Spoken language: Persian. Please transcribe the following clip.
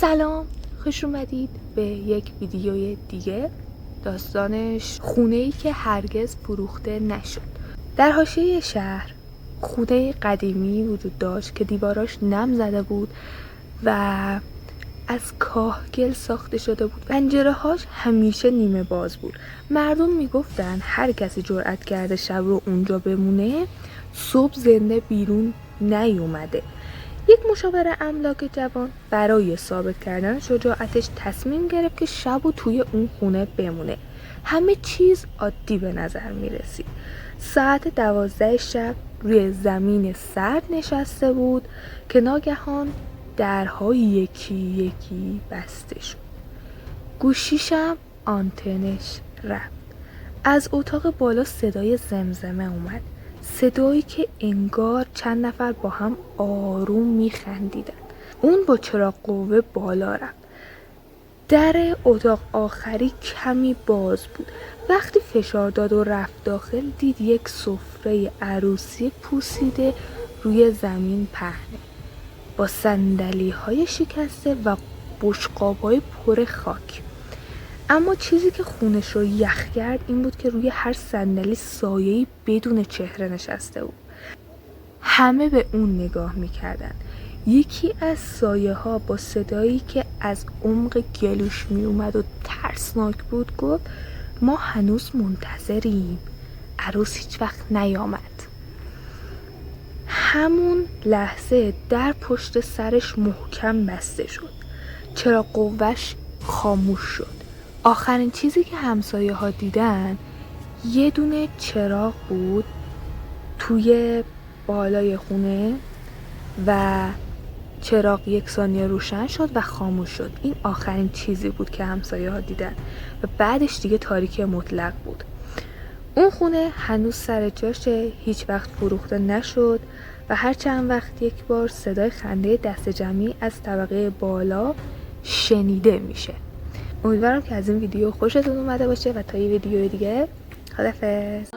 سلام، خوش اومدید به یک ویدیوی دیگه. داستانش خونه‌ای که هرگز فروخته نشد. در حاشیه شهر خونه قدیمی وجود داشت که دیواراش نم زده بود و از کاهگل ساخته شده بود. پنجره‌هاش همیشه نیمه باز بود. مردم میگفتن هر کسی جرأت کرده شب رو اونجا بمونه صبح زنده بیرون نیومده. یک مشاور املاک جوان برای ثابت کردن شجاعتش تصمیم گرفت که شب و توی اون خونه بمونه. همه چیز عادی به نظر می رسید. ساعت 12 شب روی زمین سرد نشسته بود که ناگهان درها یکی یکی بسته شد. گوشیشم آنتنش رفت. از اتاق بالا صدای زمزمه اومد. صدایی که انگار چند نفر با هم آروم میخندیدن. اون با چراغ قوه بالا رفت. در اتاق آخری کمی باز بود. وقتی فشار داد و رفت داخل دید یک سفره عروسی پوسیده روی زمین پهنه با صندلی‌های شکسته و بشقاب‌های پر خاک. اما چیزی که خونش رو یخ کرد این بود که روی هر صندلی سایه‌ای بدون چهره نشسته بود. همه به اون نگاه می‌کردن. یکی از سایه‌ها با صدایی که از عمق گلوش می‌اومد و ترسناک بود گفت: ما هنوز منتظریم. عروس هیچ وقت نیامد. همون لحظه در پشت سرش محکم بسته شد. چراغ قوه‌اش خاموش شد. آخرین چیزی که همسایه ها دیدن یه دونه چراغ بود توی بالای خونه و چراغ یک ثانیه روشن شد و خاموش شد. این آخرین چیزی بود که همسایه ها دیدن و بعدش دیگه تاریکی مطلق بود. اون خونه هنوز سر جاشه، هیچ وقت فروخته نشد و هر چند وقت یک بار صدای خنده دست جمعی از طبقه بالا شنیده میشه. امیدوارم که از این ویدیو خوشتون اومده باشه و تا یه ویدیو دیگه خداحافظ.